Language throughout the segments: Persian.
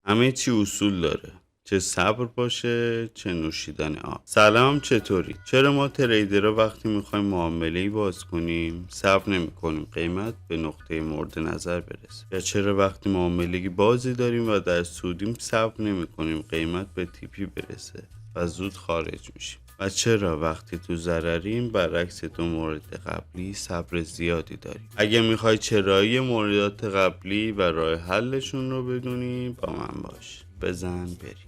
همه چی اصول داره، چه صبر باشه چه نوشیدن آب. سلام، چطوری؟ چرا ما تریدرها وقتی میخوایم معامله‌ای باز کنیم صبر نمی‌کنیم قیمت به نقطه مورد نظر برسه؟ یا چرا وقتی معامله‌ای بازی داریم و در سودیم صبر نمی‌کنیم قیمت به تیپی برسه و زود خارج میشیم؟ و چرا وقتی تو ضرریم برعکس دو مورد قبلی صبر زیادی داریم؟ اگه میخوای چرایی موردات قبلی و راه حلشون رو بدونی با من باش. بزن بریم.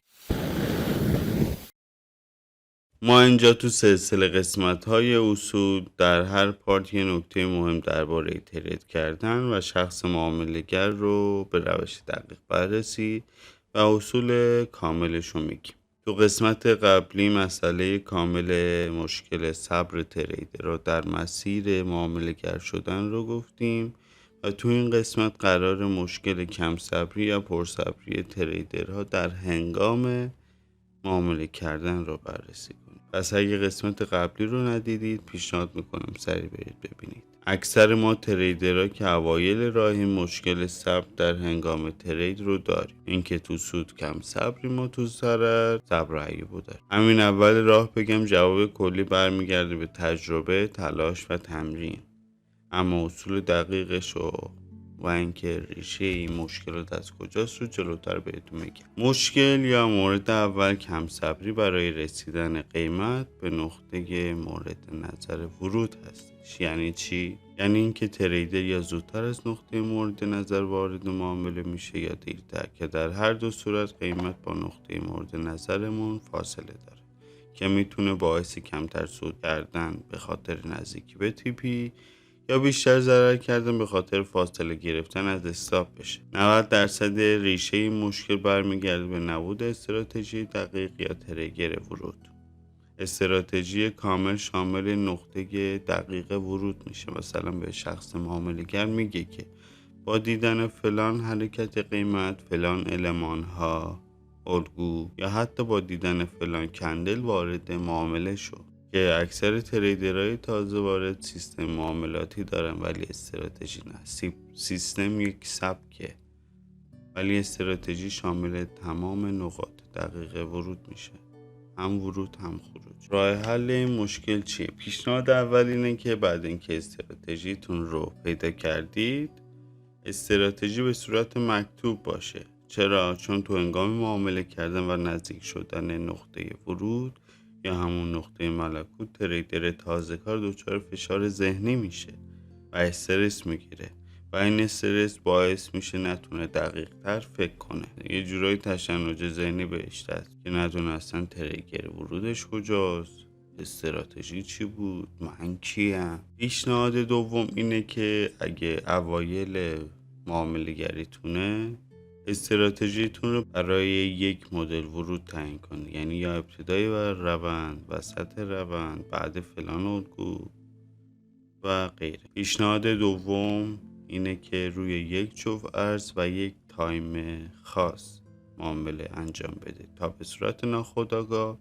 ما اینجا تو سلسله قسمت های اصول در هر پارت یه نکته مهم درباره ترید کردن و شخص معامله‌گر رو به روش دقیق بررسی و اصول کاملش رو میگیم. تو قسمت قبلی مسئله کامل مشکل صبر تریدر رو در مسیر معامله‌گر شدن رو گفتیم و تو این قسمت قرار مشکل کم صبری یا پرصبری تریدرها در هنگام معامله کردن رو بررسی کنیم. پس اگه قسمت قبلی رو ندیدید پیشنهاد میکنم سریع برید ببینید. اکثر ما تریدرها که اوایل راهی مشکل صبر در هنگام ترید رو داریم. اینکه تو سود کم صبریم و تو ضرر صبر ایوبو داریم. همین اول راه بگم جواب کلی برمیگرده به تجربه، تلاش و تمرین. اما اصول دقیقش و اینکه ریشه این مشکلات از کجاست رو جلوتر بهتون میگم. مشکل یا مورد اول کم صبری برای رسیدن قیمت به نقطه مورد نظر ورود هستش. یعنی چی؟ یعنی اینکه تریدر یا زودتر از نقطه مورد نظر وارد معامله میشه یا دیرتر، که در هر دو صورت قیمت با نقطه مورد نظرمون فاصله داره که میتونه باعث کمتر سود کردن به خاطر نزدیکی به تیپی یا بیشتر ضرر کردن به خاطر فاصله گرفتن از استاپ بشه. 90% ریشه این مشکل برمیگرده به نبود استراتژی دقیق یا تریگر ورود. استراتژی کامل شامل نقطه دقیق ورود میشه. مثلا به شخص معامله‌گر میگه که با دیدن فلان حرکت قیمت، فلان المان ها، الگو یا حتی با دیدن فلان کندل وارد معامله شو. که اکثر تریدرهای تازه وارد سیستم معاملاتی دارن ولی استراتژی نه. سیستم یک سبکه ولی استراتژی شامل تمام نقاط دقیق ورود میشه، هم ورود هم خروج. راه حل این مشکل چیه؟ پیشنهاد اول اینه که بعد اینکه استراتژیتون رو پیدا کردید استراتژی به صورت مکتوب باشه. چرا؟ چون تو هنگام معامله کردن و نزدیک شدن نقطه ورود یا همون نقطه ملکوت تریدر تازه کار دچار فشار ذهنی میشه و استرس میگیره و این استرس باعث میشه نتونه دقیق تر فکر کنه. یه جورایی تشنج ذهنی بهش دست که ندونه اصلا تریگر ورودش کجاست، استراتژی چی بود، من کیم. پیشنهاد دوم اینه که اگه اوایل معامله گریتونه استراتژیتون رو برای یک مدل ورود تعیین کنید. یعنی یا ابتدای روند، وسط روند، بعد فلان الگو و غیره. پیشنهاد دوم اینه که روی یک جفت ارز و یک تایم خاص معامله انجام بده تا به صورت ناخودآگاه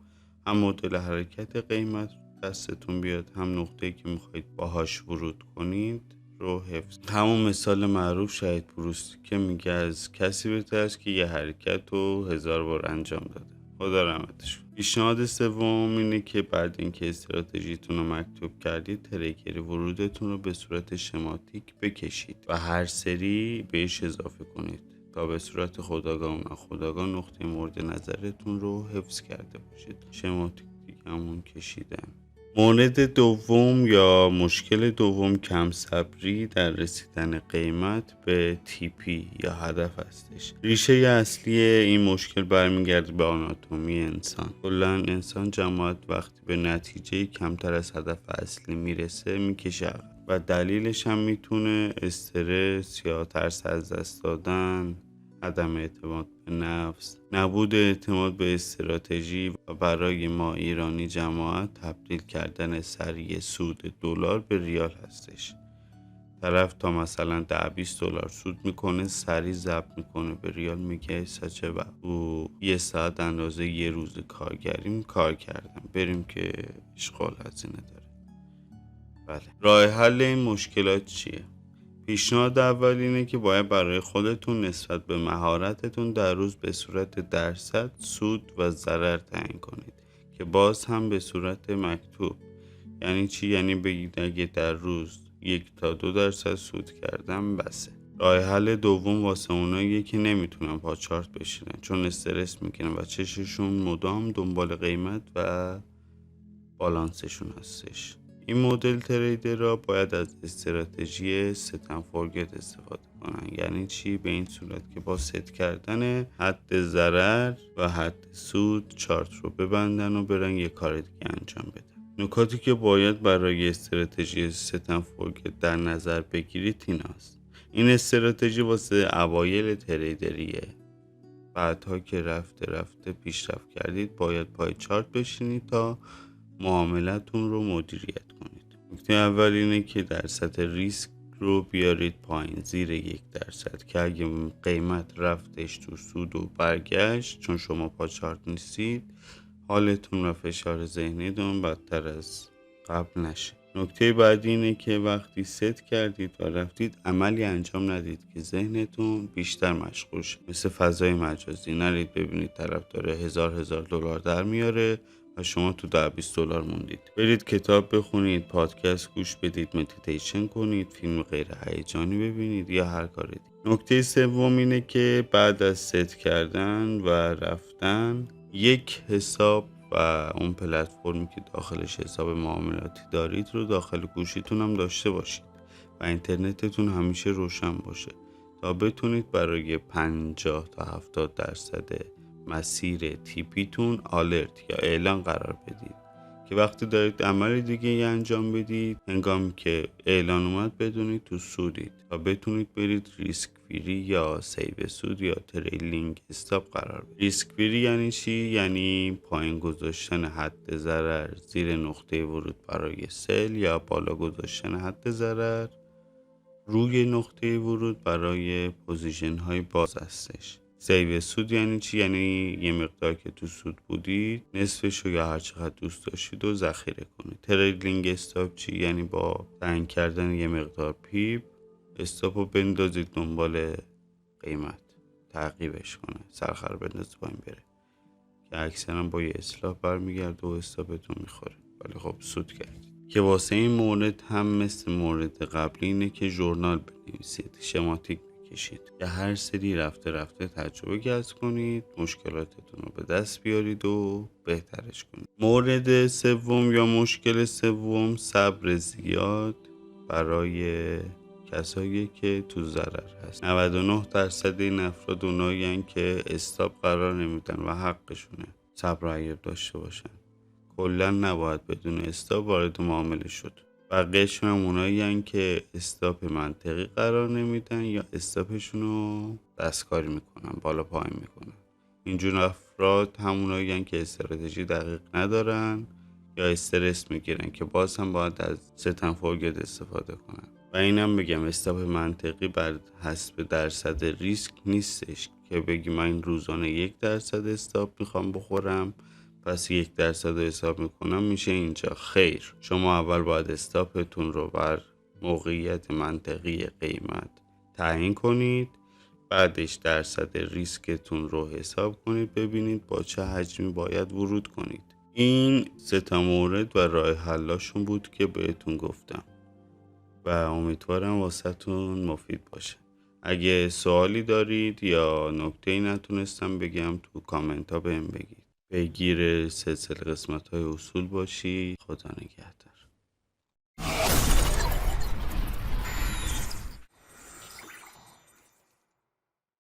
هم مدل حرکت قیمت دستتون بیاد هم نقطه‌ای که میخواید باهاش ورود کنید رو حفظ. همون مثال معروف شهید پروستی که میگه از کسی بهتر است که یه حرکت رو 1000 بار انجام داده. خدا رحمتش کنه. پیشنهاد سوم اینه که بعد اینکه استراتژیتون رو مکتوب کردید تریگر ورودتون رو به صورت شماتیک بکشید و هر سری بهش اضافه کنید تا به صورت خودآگاه و ناخودآگاه نقطه مورد نظرتون رو حفظ کرده باشید. شماتیک دیگه همون کشیدن. مورد دوم یا مشکل دوم کم صبری در رسیدن قیمت به TP یا هدف هستش. ریشه اصلی این مشکل برمیگرده به آناتومی انسان. کلاً انسان جماعت وقتی به نتیجه کمتر از هدف اصلی میرسه میکشه عقب و دلیلش هم میتونه استرس یا ترس از دست دادن، عدم اعتماد به نفس، نبود اعتماد به استراتژی و برای ما ایرانی جماعت تبدیل کردن سریع سود دلار به ریال هستش. طرف تا مثلا $10-20 سود میکنه سریع ضبط میکنه به ریال میگه سچه و او یه ساعت اندازه یه روز کارگریم کار کردم بریم که اشغال هزینه داره. بله. راه حل این مشکلات چیه؟ پیشنهاد اول اینه که باید برای خودتون نسبت به مهارتتون در روز به صورت درصد سود و ضرر تعیین کنید که باز هم به صورت مکتوب. یعنی چی؟ یعنی بگید اگه در روز 1 تا 2% سود کردم بسه. راه حل دوم واسه اوناییه که نمیتونن پاچارت بشینن چون استرس میکنن و چششون مدام دنبال قیمت و بالانسشون هستش. این مدل تریدرها باید از استراتژی ست اند فورگت استفاده کنن. یعنی چی؟ به این صورت که با ست کردن حد ضرر و حد سود چارت رو ببندن و برن یه کار دیگه انجام بدن. نکاتی که باید برای استراتژی ست اند فورگت در نظر بگیرید این است. این استراتژی واسه اوایل تریدریه. بعدها که رفته پیشرفت کردید باید پای چارت بشینید تا معاملتون رو مدیریت کنید. نکته اول اینه که درصد ریسک رو بیارید پایین، زیر 1%، که اگه قیمت رفتش تو سود و برگشت چون شما پا چارت نیستید حالتون و فشار ذهنیتون بدتر از قبل نشه. نکته بعدی اینه که وقتی ست کردید و رفتید عملی انجام ندید که ذهنتون بیشتر مشغول شه. مثل فضای مجازی نرید ببینید طرف داره هزار دلار در میاره و شما تو $10-20 موندید. برید کتاب بخونید، پادکست گوش بدید، مدیتیشن کنید، فیلم غیر هیجانی ببینید یا هر کار دیگه. نکته سوم اینه که بعد از ست کردن و رفتن یک حساب و اون پلتفرمی که داخلش حساب معاملاتی دارید رو داخل گوشیتون هم داشته باشید و اینترنتتون همیشه روشن باشه تا بتونید برای 50-70% مسیر تیپیتون آلرت یا اعلان قرار بدید که وقتی دارید عمل دیگه انجام بدید هنگامی که اعلان اومد بدونید تو سودید و بتونید برید ریسک فری یا سیو سود یا تریلینگ استاپ قرار بدید. ریسک فری یعنی چی؟ یعنی پایین گذاشتن حد ضرر زیر نقطه ورود برای سل یا بالا گذاشتن حد ضرر روی نقطه ورود برای پوزیشن های باز هستش. سیو سود یعنی چی؟ یعنی یه مقدار که تو سود بودید نصفشو یا هر چقدر دوست داشتید و ذخیره کنید. تریلینگ استاپ چی؟ یعنی با تعیین کردن یه مقدار پیپ استاپو بندازید دنبال قیمت، تعقیبش کنه، سرخر بندازید پایین بره که اکثرا با یه اصلاح برمیگرده و استاپتون میخوره ولی خب سود کردید. که واسه این مورد هم مثل مورد قبلی اینه که ژورنال بنویسید، شماتیک بکشید که هر سری رفته تجربه کسب کنید، مشکلاتتون رو به دست بیارید و بهترش کنید. مورد سوم یا مشکل سوم صبر زیاد برای کسایی که تو ضرر هست. 99% این افراد اونایین که استاپ قرار نمیدن و حقشونه صبر عیب داشته باشن. کلا نباید بدون استاپ وارد معامله شد. بقیه‌شون هم اونایین که استاپ منطقی قرار نمیدن یا استاپشون رو دستکاری میکنن، بالا پایین میکنن. اینجور افراد همونایین که استراتژی دقیق ندارن یا استرس میگیرن که باز هم باید از ست اند فورگت استفاده کنن. و اینم بگم استاپ منطقی بر حسب درصد ریسک نیستش که بگی من روزانه 1% استاپ میخوام بخورم پس 1% رو حساب میکنم میشه اینجا. خیر، شما اول باید استاپتون رو بر موقعیت منطقی قیمت تعیین کنید، بعدش درصد ریسکتون رو حساب کنید ببینید با چه حجمی باید ورود کنید. این 3 مورد و راه حلاشون بود که بهتون گفتم و امیدوارم واسهتون مفید باشه. اگه سوالی دارید یا نکته‌ای نتونستم بگم تو کامنت ها بهم بگید. پیگیر سلسله قسمت های اصول باشی. خدا نگهدار.